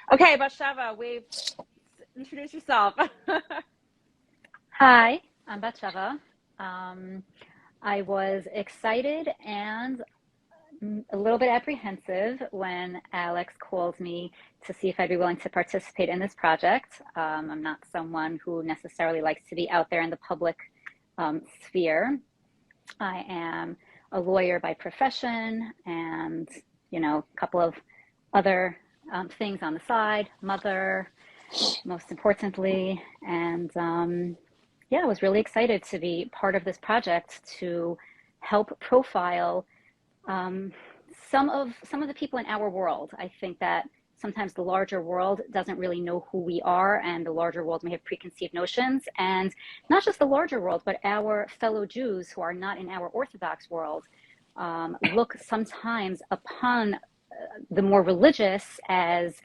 Okay, Batsheva, introduce yourself. Hi, I'm Batsheva. Um, I was excited and a little bit apprehensive when Alex called me to see if I'd be willing to participate in this project. I'm not someone who necessarily likes to be out there in the public sphere. I am a lawyer by profession and, a couple of other things on the side, mother, most importantly. And yeah, I was really excited to be part of this project to help profile um, some of the people in our world. I think that sometimes the larger world doesn't really know who we are, and the larger world may have preconceived notions. And not just the larger world, but our fellow Jews who are not in our Orthodox world look sometimes upon the more religious as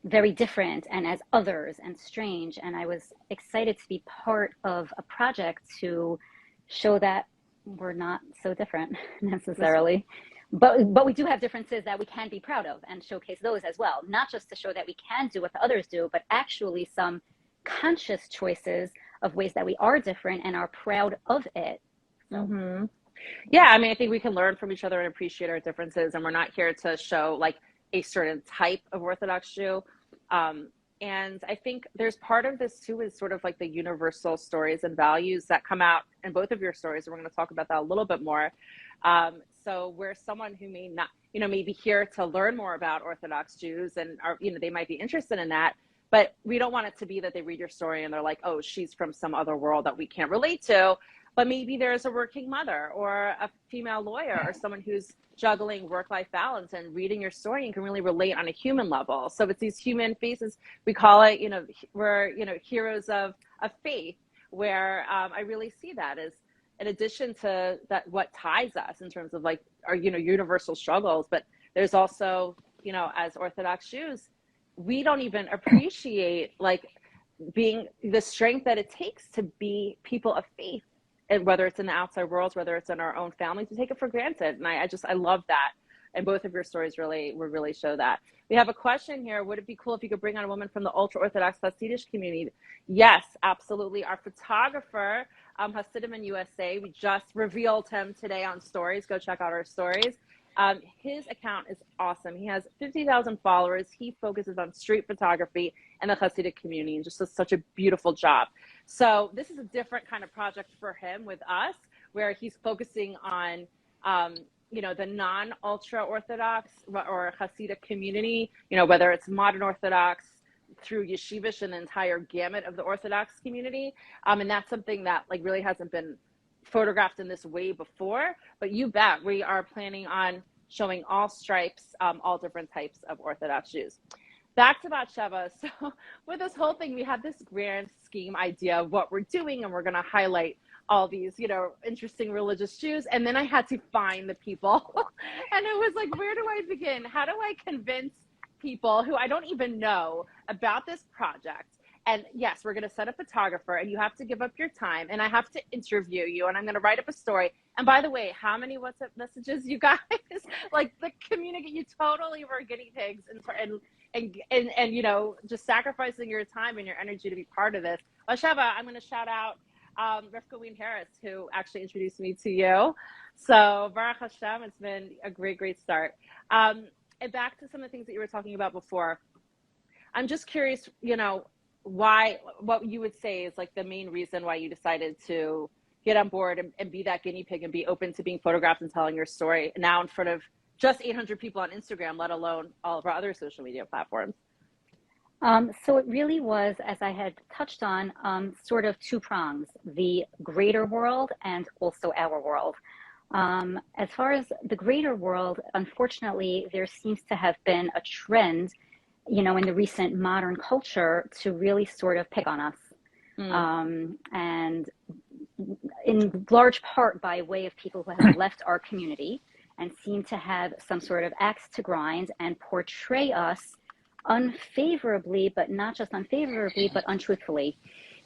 very different and as others and strange. And I was excited to be part of a project to show that we're not so different necessarily. But we do have differences that we can be proud of and showcase those as well. Not just to show that we can do what the others do, but actually some conscious choices of ways that we are different and are proud of it. So. Mm-hmm. Yeah, I mean, I think we can learn from each other and appreciate our differences, and we're not here to show like a certain type of Orthodox Jew. And I think there's part of this too is sort of like the universal stories and values that come out in both of your stories, and we're going to talk about that a little bit more. So we're someone who may not, may be here to learn more about Orthodox Jews and are, they might be interested in that, but we don't want it to be that they read your story and they're like, oh, she's from some other world that we can't relate to. But maybe there's a working mother or a female lawyer or someone who's juggling work-life balance and reading your story and can really relate on a human level. So it's these human faces. We call it, we're, heroes of faith, where I really see that as in addition to that, what ties us in terms of like our, universal struggles. But there's also, as Orthodox Jews, we don't even appreciate like being the strength that it takes to be people of faith, and whether it's in the outside world, whether it's in our own family, to take it for granted. And I love that. And both of your stories really show that. We have a question here. Would it be cool if you could bring on a woman from the ultra-Orthodox Hasidic community? Yes, absolutely. Our photographer, Hasidim in USA, we just revealed him today on stories. Go check out our stories. His account is awesome. He has 50,000 followers. He focuses on street photography and the Hasidic community and just does such a beautiful job. So this is a different kind of project for him with us, where he's focusing on, the non-ultra Orthodox or Hasidic community, whether it's modern Orthodox through yeshivish and the entire gamut of the Orthodox community. And that's something that like really hasn't been photographed in this way before, but you bet we are planning on showing all stripes, all different types of Orthodox Jews. Back to Batsheva. So with this whole thing, we had this grand scheme idea of what we're doing, and we're going to highlight all these, interesting religious Jews. And then I had to find the people. And it was like, where do I begin? How do I convince people who I don't even know about this project? And yes, we're going to set a photographer, and you have to give up your time, and I have to interview you, and I'm going to write up a story. And by the way, how many WhatsApp messages you guys, like the community, you totally were guinea pigs and just sacrificing your time and your energy to be part of this. Batsheva, I'm going to shout out Rivka Ween Harris, who actually introduced me to you. So Baruch Hashem, it's been a great start. And back to some of the things that you were talking about before. I'm just curious, what you would say is like the main reason why you decided to get on board and be that guinea pig and be open to being photographed and telling your story now in front of just 800 people on Instagram, let alone all of our other social media platforms. So it really was, as I had touched on, sort of two prongs, the greater world and also our world. As far as the greater world, unfortunately, there seems to have been a trend, in the recent modern culture to really sort of pick on us. And in large part by way of people who have left our community and seem to have some sort of axe to grind and portray us unfavorably, but not just unfavorably, but untruthfully.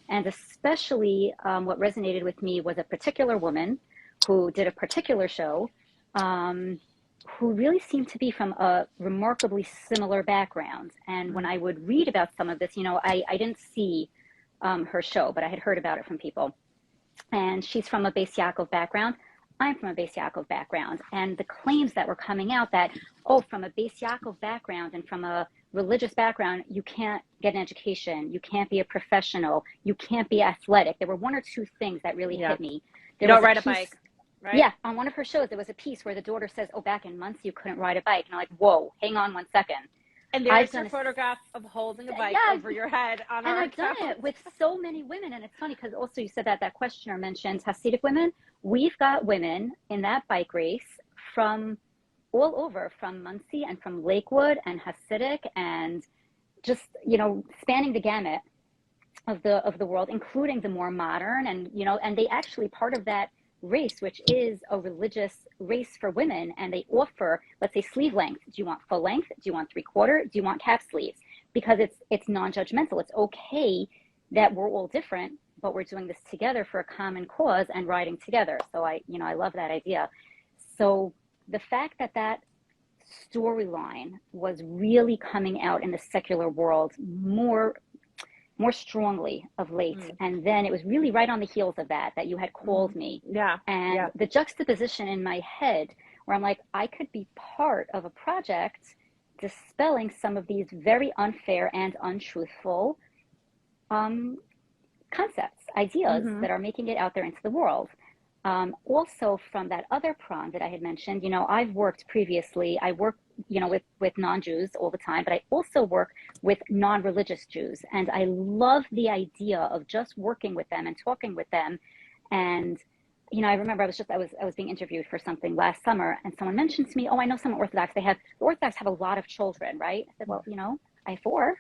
And especially what resonated with me was a particular woman who did a particular show who really seemed to be from a remarkably similar background. And when I would read about some of this, I didn't see her show, but I had heard about it from people. And she's from a Beis Yaakov background. I'm from a Beis Yaakov background. And the claims that were coming out that, from a Beis Yaakov background and from a religious background, you can't get an education, you can't be a professional, you can't be athletic. There were one or two things that really hit me. You don't ride a bike, right? Yeah, on one of her shows, there was a piece where the daughter says, back in months you couldn't ride a bike. And I'm like, whoa, hang on 1 second. And there's your photograph of holding a bike over your head on our account. And I've done it with so many women. And it's funny because also you said that questioner mentioned Hasidic women. We've got women in that bike race from all over, from Muncie and from Lakewood and Hasidic and just, spanning the gamut of the world, including the more modern. And, and they actually, part of that race, which is a religious race for women, and they offer, let's say, sleeve length. Do you want full length? Do you want 3/4? Do you want cap sleeves? Because it's non-judgmental. It's okay that we're all different, but we're doing this together for a common cause and riding together. So I love that idea. So the fact that storyline was really coming out in the secular world more strongly of late. And then it was really right on the heels of that you had called me. The juxtaposition in my head where I'm like, I could be part of a project dispelling some of these very unfair and untruthful concepts, ideas that are making it out there into the world. Also from that other prong that I had mentioned, I've worked previously, I work, with non-Jews all the time, but I also work with non-religious Jews. And I love the idea of just working with them and talking with them. And, I remember I was being interviewed for something last summer and someone mentioned to me, I know some Orthodox, the Orthodox have a lot of children, right? I said, well, I have 4.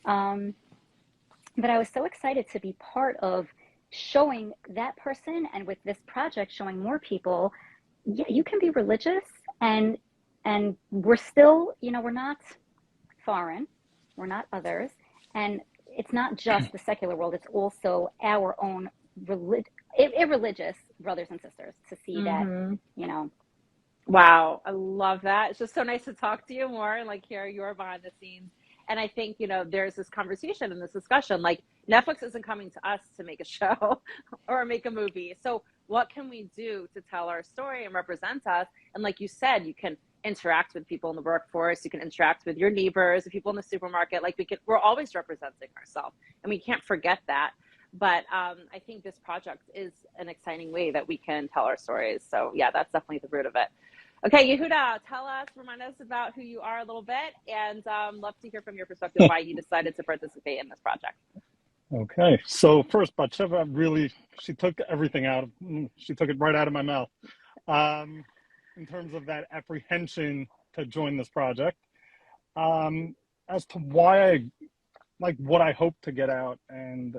But I was so excited to be part of showing that person, and with this project showing more people, you can be religious and we're still, we're not foreign, we're not others, and it's not just the secular world, it's also our own irreligious brothers and sisters to see that. Wow, I love that. It's just so nice to talk to you more and hear your behind the scenes. And I think, there's this conversation and this discussion, Netflix isn't coming to us to make a show or make a movie. So what can we do to tell our story and represent us? And like you said, you can interact with people in the workforce, you can interact with your neighbors, the people in the supermarket, we're always representing ourselves and we can't forget that. But I think this project is an exciting way that we can tell our stories. So yeah, that's definitely the root of it. Okay, Yehuda, remind us about who you are a little bit, and love to hear from your perspective why you decided to participate in this project. Okay, so first, Batsheva she took everything she took it right out of my mouth. In terms of that apprehension to join this project, as to why what I hope to get out and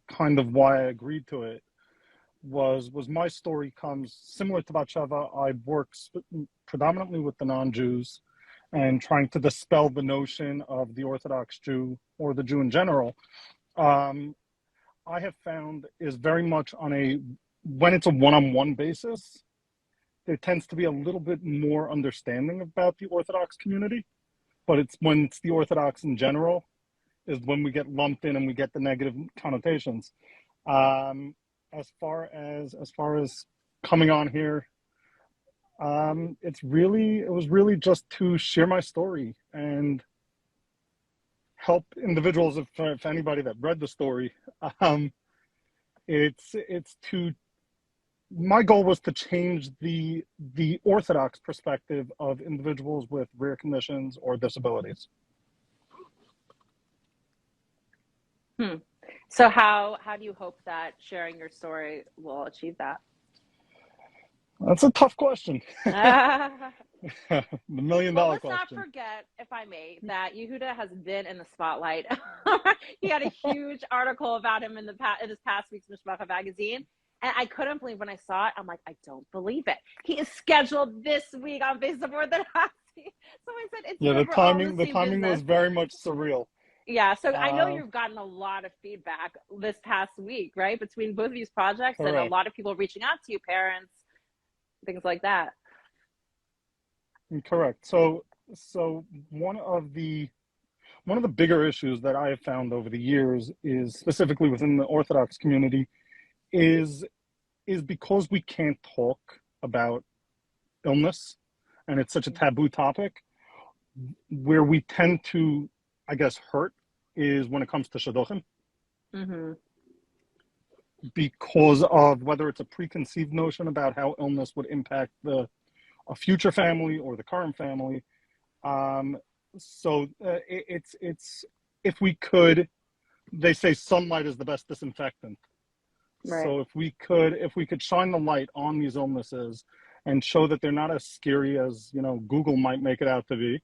kind of why I agreed to it was my story comes similar to Batsheva. I work predominantly with the non-Jews and trying to dispel the notion of the Orthodox Jew or the Jew in general. I have found is very much when it's a one-on-one basis, there tends to be a little bit more understanding about the Orthodox community, but when it's the Orthodox in general is when we get lumped in and we get the negative connotations. As far as coming on here, it was really just to share my story and help individuals. If anybody that read the story, my goal was to change the Orthodox perspective of individuals with rare conditions or disabilities. So how do you hope that sharing your story will achieve that? That's a tough question. The $1 million question. Let's not forget, if I may, that Yehuda has been in the spotlight. He had a huge article about him in this past week's Mishpacha magazine. And I couldn't believe when I saw it. I'm like, I don't believe it. He is scheduled this week on Face of Orthodoxy. So I said, it's the timing was very much surreal. Yeah, so I know you've gotten a lot of feedback this past week, right? Between both of these projects, correct. And a lot of people reaching out to you, parents, things like that. Correct. So one of the bigger issues that I have found over the years is specifically within the Orthodox community is because we can't talk about illness and it's such a taboo topic, where we tend to, I guess, hurt is when it comes to shidduchim, Mm-hmm. because of whether it's a preconceived notion about how illness would impact a future family or the current family. It's if we could, they say sunlight is the best disinfectant. Right. So if we could shine the light on these illnesses and show that they're not as scary as Google might make it out to be,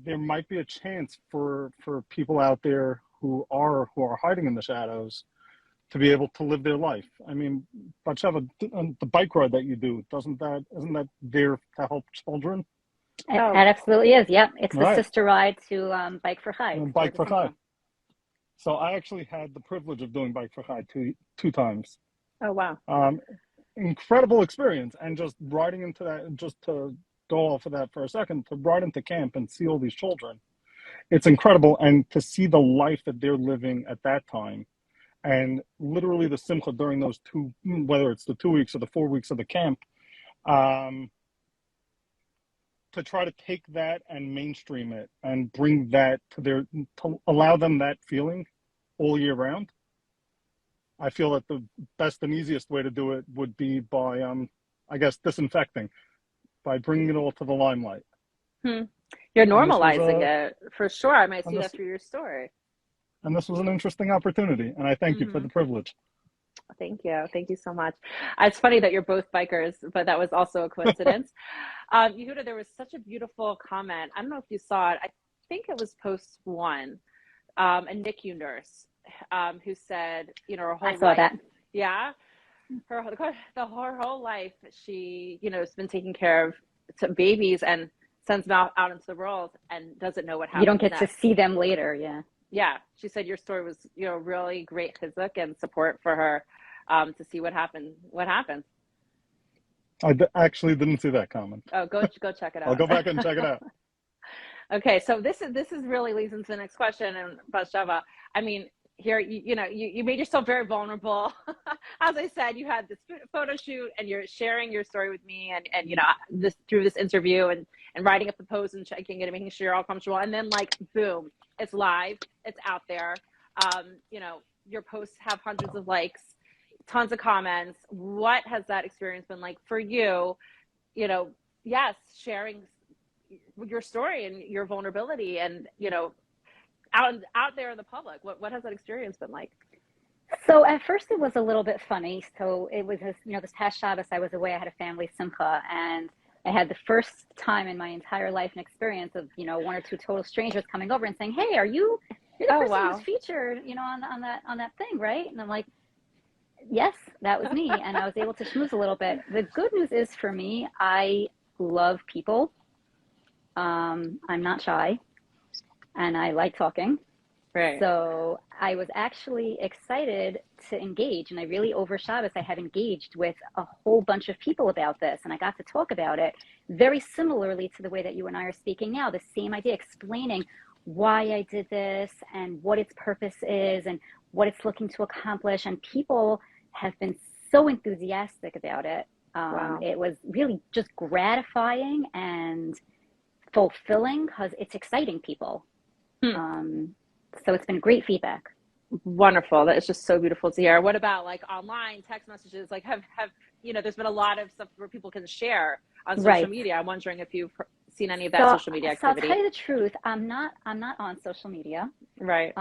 there might be a chance for people out there who are hiding in the shadows to be able to live their life. I mean, Batsheva, the bike ride that you do, isn't that there to help children? It absolutely is. Yep, it's the Right. sister ride to Bike for Chai. Bike for Chai. So I actually had the privilege of doing Bike for Chai two times. Oh, wow. Incredible experience. And just riding into that, just to go off of that for a second, to ride into camp and see all these children, it's incredible. And to see the life that they're living at that time, and literally the simcha during those whether it's the 2 weeks or the 4 weeks of the camp, to try to take that and mainstream it and bring that to allow them that feeling all year round. I feel that the best and easiest way to do it would be by, I guess, disinfecting, by bringing it all to the limelight. You're normalizing it, for sure. I might see that through your story. And this was an interesting opportunity, and I thank you for the privilege. Thank you. Thank you so much. It's funny that you're both bikers, but that was also a coincidence. Yehuda, there was such a beautiful comment. I don't know if you saw it. I think it was post one, a NICU nurse who said, her whole life. I saw that. Yeah. Her whole life, she, has been taking care of babies and sends them out into the world and doesn't know what happens. You don't get next. to see them later. Yeah. Yeah, she said your story was, really great chizuk and support for her to see what happened. What happened? I actually didn't see that comment. Oh, go check it out. I'll go back and check it out. Okay, so this is really leads into the next question. And Batsheva, I mean, here you made yourself very vulnerable. As I said, you had this photo shoot and you're sharing your story with me, and this through this interview and writing up the post and checking it and making sure you're all comfortable, and then boom, it's live, it's out there. Your posts have hundreds of likes, tons of comments. What has that experience been like for you? Yes, sharing your story and your vulnerability, and out there in the public. What has that experience been like? So at first it was a little bit funny. So it was this past Shabbos I was away. I had a family simcha, and I had the first time in my entire life and experience of one or two total strangers coming over and saying, "Hey, you're the person who's featured on that thing, right?" And I'm like, "Yes, that was me." And I was able to schmooze a little bit. The good news is, for me, I love people. I'm not shy, and I like talking. Right. So I was actually excited to engage, and I really, over Shabbos, I had engaged with a whole bunch of people about this, and I got to talk about it very similarly to the way that you and I are speaking now. The same idea, explaining why I did this and what its purpose is and what it's looking to accomplish, and people have been so enthusiastic about it. Wow. It was really just gratifying and fulfilling because it's exciting people. So it's been great feedback. Wonderful. That is just so beautiful to hear. What about online text messages? Have there's been a lot of stuff where people can share on social media. I'm wondering if you've seen any of that social media activity. So I'll tell you the truth. I'm not on social media. Right.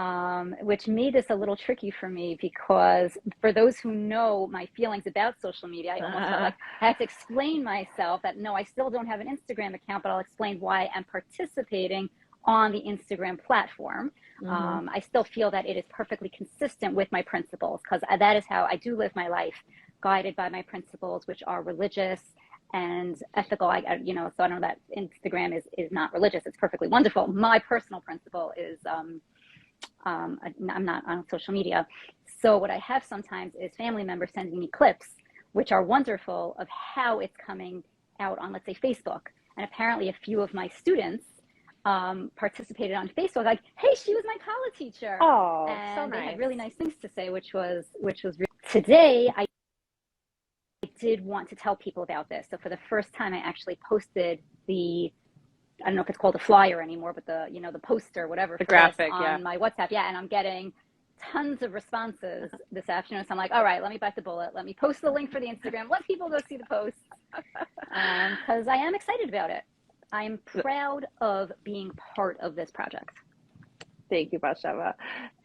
Which made this a little tricky for me, because for those who know my feelings about social media, I almost felt like I had to explain myself that no, I still don't have an Instagram account, but I'll explain why I'm participating on the Instagram platform. I still feel that it is perfectly consistent with my principles, because that is how I do live my life, guided by my principles, which are religious and ethical. So I don't know that Instagram is not religious. It's perfectly wonderful. My personal principle is I'm not on social media. So what I have sometimes is family members sending me clips, which are wonderful, of how it's coming out on, let's say, Facebook. And apparently a few of my students participated on Facebook, like, hey, she was my college teacher. Oh, and so nice. They had really nice things to say, which was today. I did want to tell people about this. So for the first time, I actually posted I don't know if it's called a flyer anymore, but the poster, whatever, the graphic, on my WhatsApp. Yeah. And I'm getting tons of responses this afternoon. So I'm like, all right, let me bite the bullet. Let me post the link for the Instagram. Let people go see the post. Because I am excited about it. I am proud of being part of this project. Thank you, Batsheva.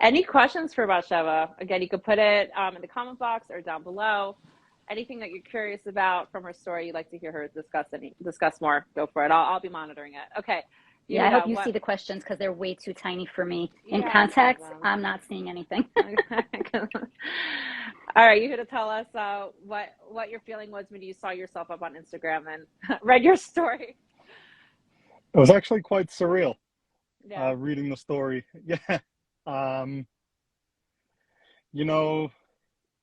Any questions for Batsheva? Again, you could put it in the comment box or down below. Anything that you're curious about from her story, you'd like to hear her discuss more, go for it. I'll be monitoring it. Okay. Yeah, I hope you see the questions because they're way too tiny for me. In context, I'm not seeing anything. All right, you're going to tell us what your feeling was when you saw yourself up on Instagram and read your story. It was actually quite surreal. Yeah. Reading the story. Yeah. You know,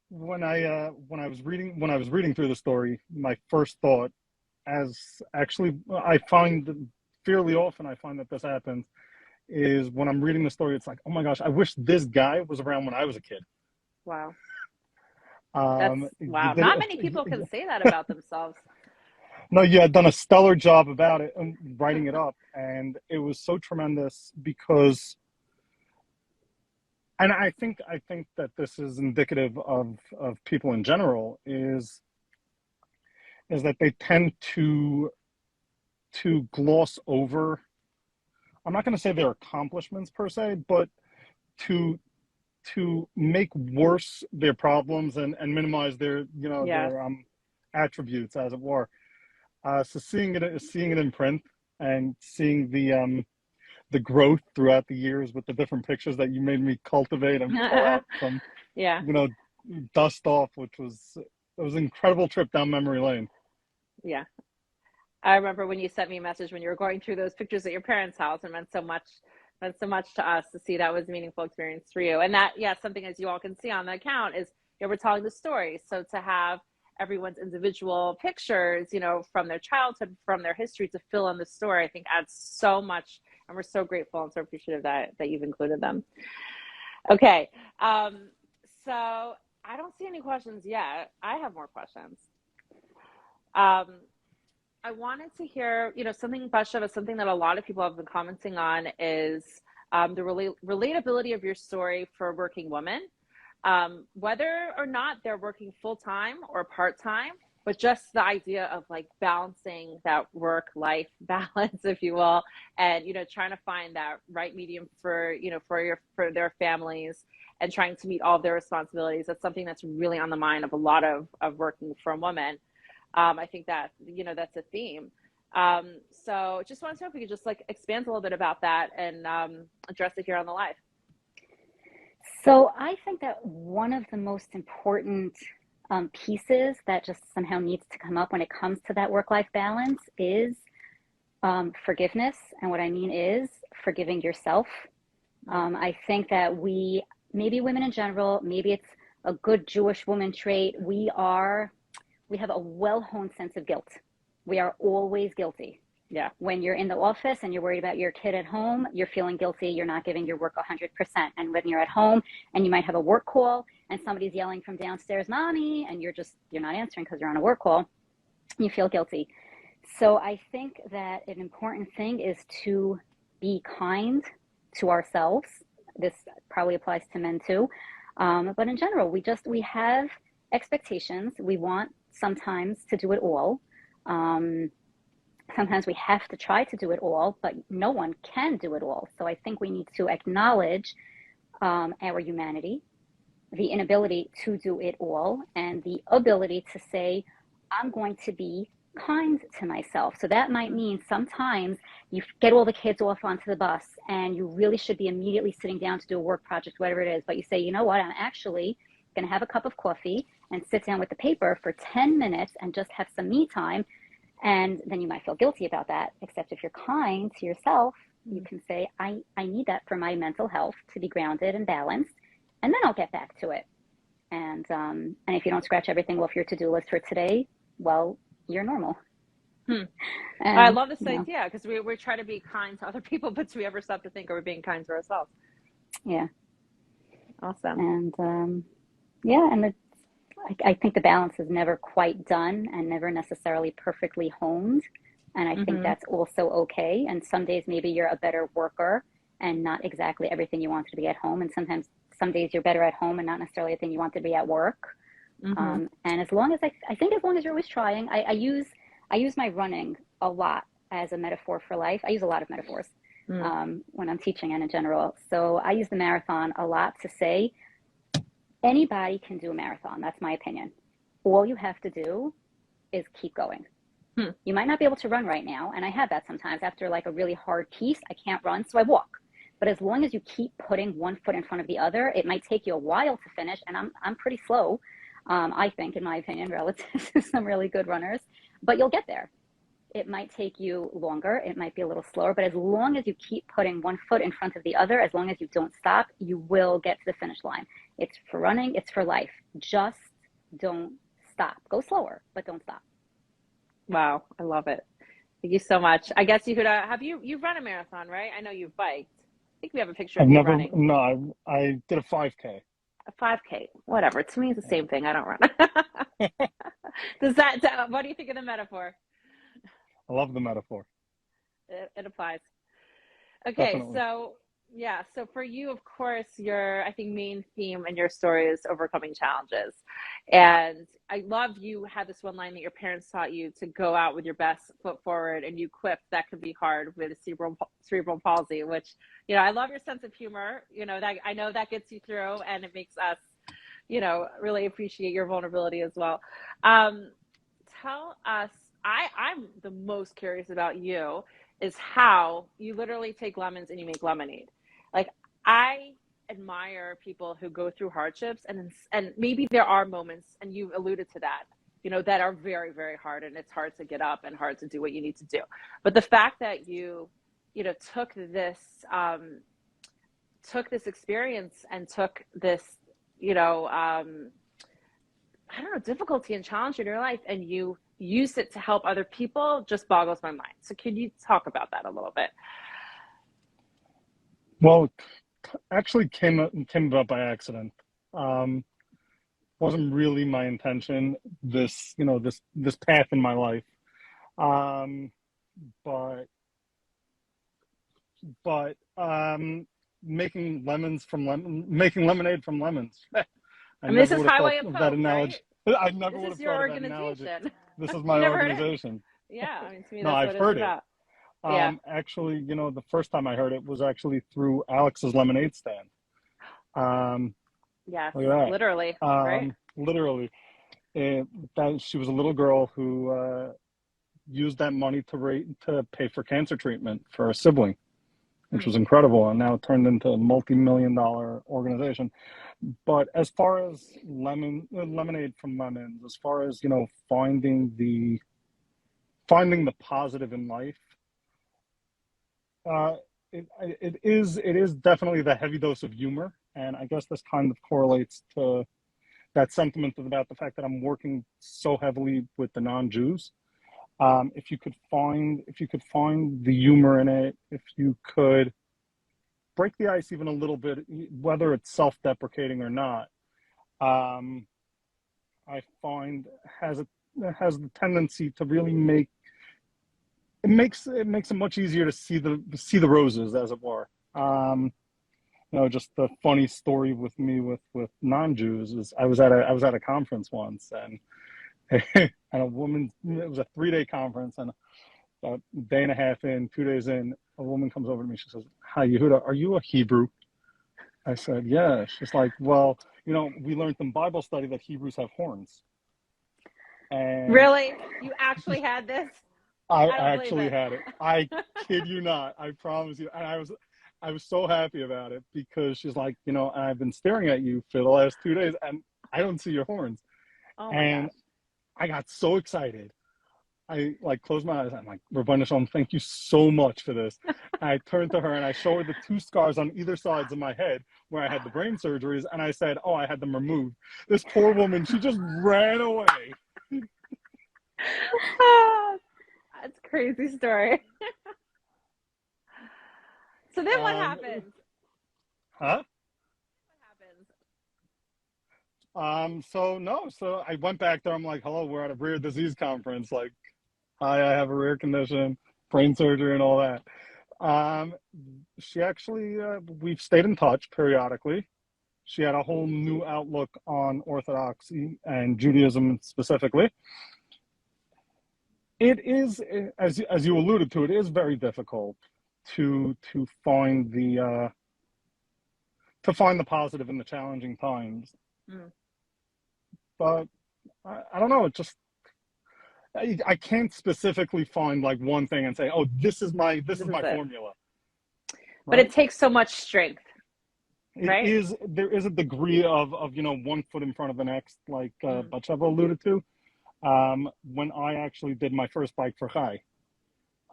when I was reading through the story, my first thought, I find fairly often I find that this happens, is when I'm reading the story, it's like, oh my gosh, I wish this guy was around when I was a kid. Wow. Wow. Not many people can say that about themselves. No, you had done a stellar job about it and writing it up, and it was so tremendous because, and I think that this is indicative of people in general, is that they tend to gloss over, I'm not going to say their accomplishments per se, but to make worse their problems and minimize their their attributes, as it were. So seeing it in print and seeing the growth throughout the years with the different pictures that you made me cultivate and pull out from dust off, it was an incredible trip down memory lane. Yeah. I remember when you sent me a message when you were going through those pictures at your parents' house, and meant so much to us to see. That was a meaningful experience for you. And that, something, as you all can see on the account, is we're telling the story. So to have everyone's individual pictures, from their childhood, from their history, to fill in the story, I think adds so much. And we're so grateful and so appreciative that you've included them. Okay. So I don't see any questions yet. I have more questions. I wanted to hear, something, Batsheva, something that a lot of people have been commenting on is the relatability of your story for working women, whether or not they're working full-time or part-time, but just the idea of like balancing that work-life balance, if you will, and, trying to find that right medium for their families and trying to meet all of their responsibilities. That's something that's really on the mind of a lot of working from women. I think that, that's a theme. So just wanted to know if we could just expand a little bit about that and address it here on the live. So I think that one of the most important pieces that just somehow needs to come up when it comes to that work-life balance is forgiveness. And what I mean is forgiving yourself. I think that maybe women in general, maybe it's a good Jewish woman trait, we have a well-honed sense of guilt. We are always guilty. Yeah. When you're in the office and you're worried about your kid at home, you're feeling guilty. You're not giving your work 100%. And when you're at home and you might have a work call and somebody's yelling from downstairs, "Mommy," and you're not answering because you're on a work call, you feel guilty. So I think that an important thing is to be kind to ourselves. This probably applies to men too. But in general, we have expectations. We want sometimes to do it all. Sometimes we have to try to do it all, but no one can do it all. So I think we need to acknowledge our humanity, the inability to do it all, and the ability to say, I'm going to be kind to myself. So that might mean sometimes you get all the kids off onto the bus and you really should be immediately sitting down to do a work project, whatever it is. But you say, you know what, I'm actually going to have a cup of coffee and sit down with the paper for 10 minutes and just have some me time. And then you might feel guilty about that. Except if you're kind to yourself, you can say, I need that for my mental health to be grounded and balanced. And then I'll get back to it. And if you don't scratch everything off your to-do list for today, well, you're normal. Hmm. I And, love this idea because we try to be kind to other people, but do we ever stop to think, are we being kind to ourselves? yeah. Awesome. And, yeah, and I think the balance is never quite done and never necessarily perfectly honed. And I think Mm-hmm. that's also okay. And some days maybe you're a better worker and not exactly everything you wanted to be at home. And sometimes some days you're better at home and not necessarily everything you want to be at work. Mm-hmm. And as long as I think as long as you're always trying, I use my running a lot as a metaphor for life. I use a lot of metaphors Mm. when I'm teaching and in general. So I use the marathon a lot to say anybody can do a marathon. That's my opinion. All you have to do is keep going. Hmm. You might not be able to run right now, and I have that sometimes. After like a really hard piece, I can't run, so I walk. But as long as you keep putting one foot in front of the other, it might take you a while to finish, and I'm pretty slow, I think, in my opinion, relative to some really good runners. But you'll get there. It might take you longer. It might be a little slower, but as long as you keep putting one foot in front of the other, as long as you don't stop, you will get to the finish line. It's for running, it's for life. Just don't stop. Go slower, but don't stop. Wow, I love it. Thank you so much. I guess Yehuda, have you've run a marathon, right? I know you've biked. I think we have a picture I've of you never, running. no, I did a 5K. A 5K, whatever. To me, it's the same thing. I don't run. What do you think of the metaphor? I love the metaphor. It applies. Okay, Definitely. so yeah, so for you, of course, your I think main theme in your story is overcoming challenges. And I love you had this one line that your parents taught you to go out with your best foot forward, and you quipped that could be hard with cerebral palsy, which, I love your sense of humor. That I know that gets you through, and it makes us, really appreciate your vulnerability as well. Um, Tell us, I'm the most curious about you is how you literally take lemons and you make lemonade. Like, I admire people who go through hardships, and maybe there are moments, and you alluded to that, that are very, very hard, and it's hard to get up and hard to do what you need to do. But the fact that you took this experience and took this, you know, um, I don't know, difficulty and challenge in your life, and you use it to help other people just boggles my mind. So can you talk about that a little bit? Well, actually came about by accident. Um, wasn't really my intention. This path in my life. Um, but making lemonade from lemons. I I mean, this never is would have thought Highway of of that Hope, right? analogy. I never This would is have your thought of that analogy. organization. This is You my never heard it? organization. Yeah, I mean, to me, No, that's I've what it's heard it. about. Yeah. Actually, the first time I heard it was actually through Alex's lemonade stand. Um, Yes, Look at literally, that. right? Literally, she was a little girl who used that money to pay for cancer treatment for a sibling, which Hmm. was incredible, and now it turned into a multi-million-dollar organization. But as far as lemonade from lemons, as far as finding the positive in life, uh, it is definitely the heavy dose of humor, and I guess this kind of correlates to that sentiment about the fact that I'm working so heavily with the non-Jews. If you could find the humor in it, if you could break the ice even a little bit, whether it's self-deprecating or not, um, I find has the tendency to really makes it much easier to see the roses, as it were. Just the funny story with me with non-Jews is I was at a conference once, and and a woman, it was a 3-day conference, and about a day and a half in, 2 days in, a woman comes over to me. She says, "Hi, Yehuda, are you a Hebrew?" I said, "Yeah." She's like, "Well, we learned in Bible study that Hebrews have horns." And Really? You actually had this? I I don't believe actually it. had it. I kid you not. I promise you. And I was so happy about it because she's like, I've been staring at you for the last 2 days and I don't see your horns. Oh my And gosh. I got so excited. I like closed my eyes. I'm like, Rabbanah Shalom, thank you so much for this. I turned to her and I showed her the 2 scars on either sides of my head where I had the brain surgeries. And I said, "Oh, I had them removed." This poor woman, she just ran away. It's a crazy story. So then what happens? Huh? What happens? So I went back there. I'm like, hello, we're at a rare disease conference. Like, hi, I have a rare condition, brain surgery and all that. She actually, we've stayed in touch periodically. She had a whole new outlook on Orthodoxy and Judaism specifically. It is, as you alluded to, it is very difficult to find the positive in the challenging times. Mm. But I don't know. It just I can't specifically find like one thing and say, oh, this is my it. formula. But Right? it takes so much strength, right? There is a degree of 1 foot in front of the next, like Batsheva alluded to. When I actually did my first bike for Chai,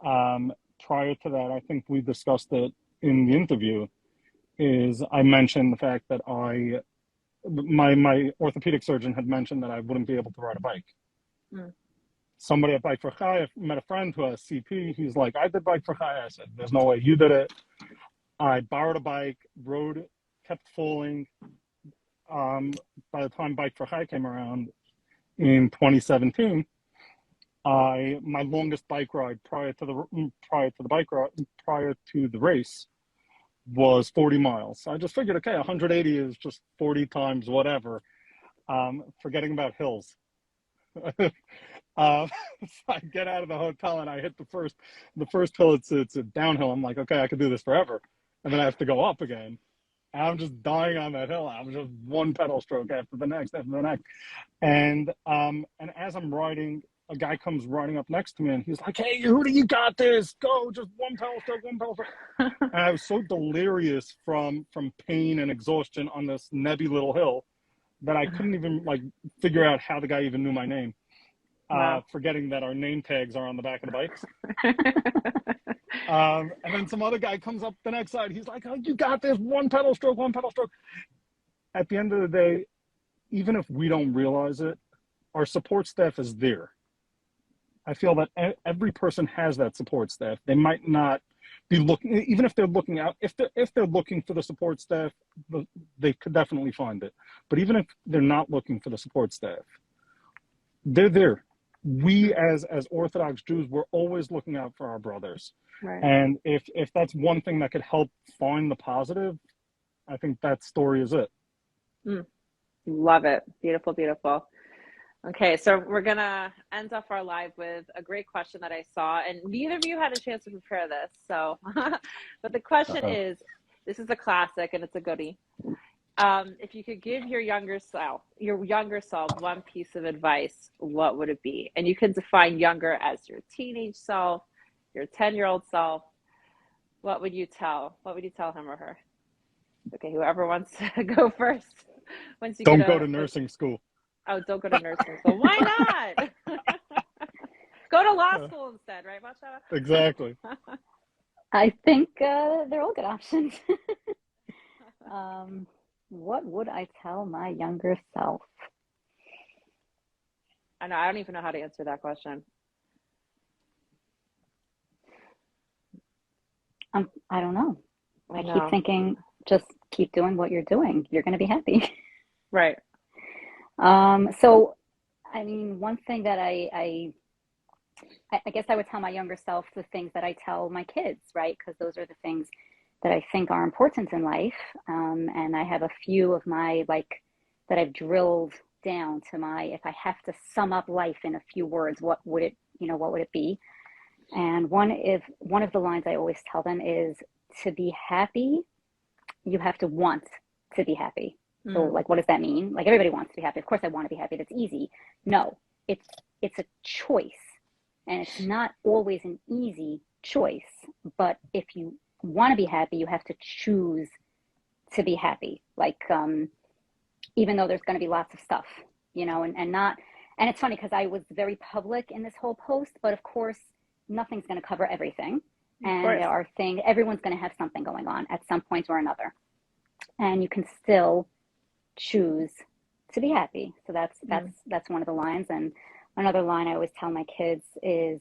prior to that, I think we discussed it in the interview. Is I mentioned the fact that my orthopedic surgeon had mentioned that I wouldn't be able to ride a bike. Mm. Somebody at Bike for Chai, I met a friend who has CP. He's like, I did Bike for Chai. I said, there's no way you did it. I borrowed a bike, rode it, kept falling. By the time Bike for Chai came around in 2017, my longest bike ride prior to the race was 40 miles. So I just figured, okay, 180 is just 40 times whatever. Forgetting about hills. So I get out of the hotel and I hit the first hill. It's a downhill. I'm like, okay, I could do this forever, and then I have to go up again. And I'm just dying on that hill. I'm just one pedal stroke after the next, and as I'm riding, a guy comes riding up next to me, and he's like, "Hey, Yehuda, you got this. Go, just one pedal stroke, one pedal stroke." And I was so delirious from pain and exhaustion on this nebby little hill that I couldn't even like figure out how the guy even knew my name. Wow. Forgetting that our name tags are on the back of the bikes. And then some other guy comes up the next side. He's like, "Oh, you got this. One pedal stroke, one pedal stroke." At the end of the day, even if we don't realize it, our support staff is there. I feel that every person has that support staff. They might not be looking, even if they're looking out, if they're looking for the support staff, they could definitely find it. But even if they're not looking for the support staff, they're there. We as Orthodox Jews, we're always looking out for our brothers. Right. And if that's one thing that could help find the positive, I think that story is it. Love it. Beautiful, beautiful. Okay, so we're gonna end off our live with a great question that I saw, and neither of you had a chance to prepare this. So, but the question is, this is a classic and it's a goodie. If you could give your younger self one piece of advice, what would it be? And you can define younger as your teenage self, your 10-year-old self. What would you tell him or her? Okay, whoever wants to go first. Once you don't go to nursing school. Oh, don't go to nursing school. Why not? Go to law school instead, right, Batsheva? Exactly. I think they're all good options. What would I tell my younger self? I know, I don't even know how to answer that question. I don't know. I know. keep thinking, just keep doing what you're doing. You're going to be happy. Right. So, I mean, one thing that I guess I would tell my younger self the things that I tell my kids, right? Because those are the things that I think are important in life. And I have a few of my, like, that I've drilled down to my, if I have to sum up life in a few words, what would it be? And one of the lines I always tell them is, to be happy, you have to want to be happy. So like, what does that mean? Like, everybody wants to be happy. Of course I want to be happy. That's easy. No, it's a choice, and it's not always an easy choice. But if you want to be happy, you have to choose to be happy. Like, even though there's going to be lots of stuff, and it's funny because I was very public in this whole post, but of course nothing's going to cover everything. And everyone's going to have something going on at some point or another. And you can still choose to be happy. So that's one of the lines. And another line I always tell my kids is,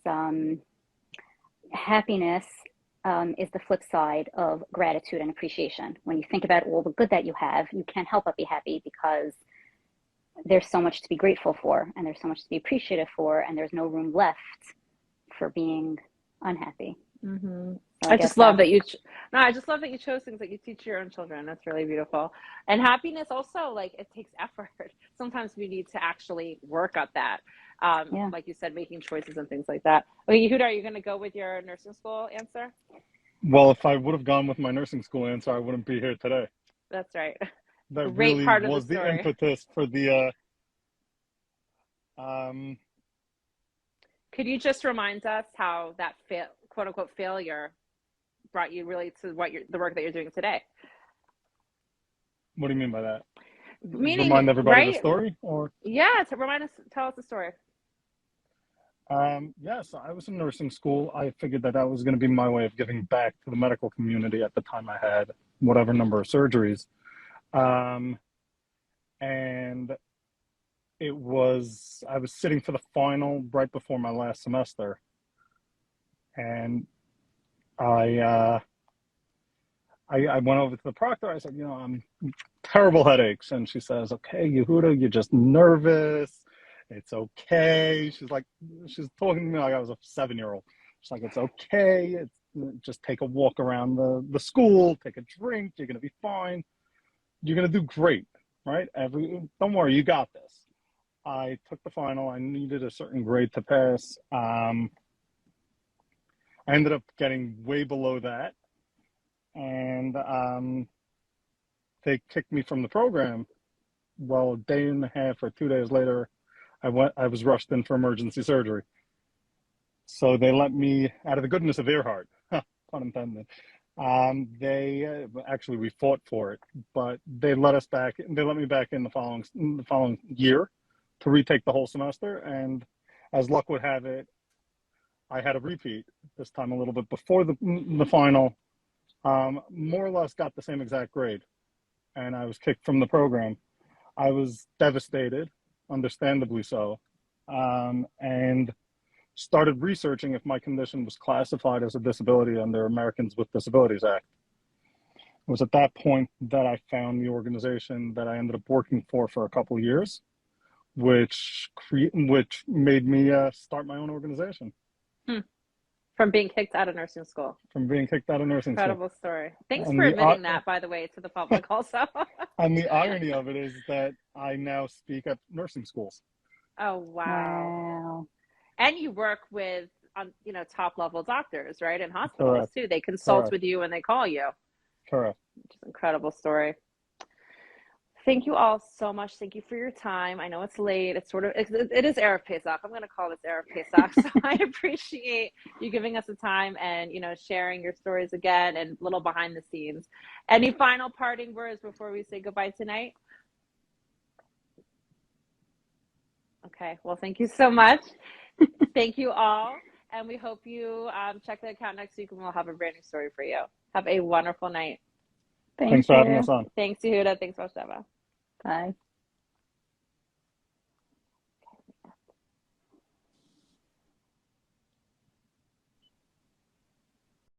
happiness is the flip side of gratitude and appreciation. When you think about all the good that you have, you can't help but be happy because there's so much to be grateful for, and there's so much to be appreciative for, and there's no room left for being unhappy. Mm-hmm. So I just love that you chose things that you teach your own children. That's really beautiful. And happiness also, like, it takes effort. Sometimes we need to actually work at that. Yeah. Like you said, making choices and things like that. Okay, Yehuda, are you going to go with your nursing school answer? Well, if I would have gone with my nursing school answer, I wouldn't be here today. That's right. That Great really part of the was the story. impetus for the Could you just remind us how that quote unquote failure brought you really to the work that you're doing today? what do you mean by that? Meaning, Remind everybody the right? story, or Yeah, tell us the story. yes, I was in nursing school. I figured that was going to be my way of giving back to the medical community. At the time, I had whatever number of surgeries, and I was sitting for the final right before my last semester, and I went over to the proctor. I said, I'm terrible headaches, and she says, "Okay, Yehuda, you're just nervous. It's okay." She's talking to me like I was a 7-year-old. She's like, "It's okay. Just take a walk around the school, take a drink. You're gonna be fine. You're gonna do great, right? Don't worry, you got this." I took the final. I needed a certain grade to pass. I ended up getting way below that, and they kicked me from the program. Well, a day and a half or 2 days later, I was rushed in for emergency surgery. So they let me, out of the goodness of their heart, pun intended. They actually, we fought for it, but they let us back. They let me back in the following year to retake the whole semester. And as luck would have it, I had a repeat this time a little bit before the final. More or less got the same exact grade, and I was kicked from the program. I was devastated, understandably so, and started researching if my condition was classified as a disability under Americans with Disabilities Act. It was at that point that I found the organization that I ended up working for a couple of years, which made me start my own organization. From being kicked out of nursing school. Incredible story. Thanks for admitting that, by the way, to the public also. And the irony of it is that I now speak at nursing schools. Oh, wow. And you work with, top level doctors, right? In hospitals. Correct. Too. They consult Correct. With you and they call you. Correct. Which is an incredible story. Thank you all so much. Thank you for your time. I know it's late. It's it is Erev Pesach. I'm going to call this Erev Pesach. So I appreciate you giving us the time and, sharing your stories again and a little behind the scenes. Any final parting words before we say goodbye tonight? Okay. Well, thank you so much. Thank you all. And we hope you check the account next week and we'll have a brand new story for you. Have a wonderful night. Thanks for having us on. Thanks, Yehuda. Thanks, Batsheva. Bye.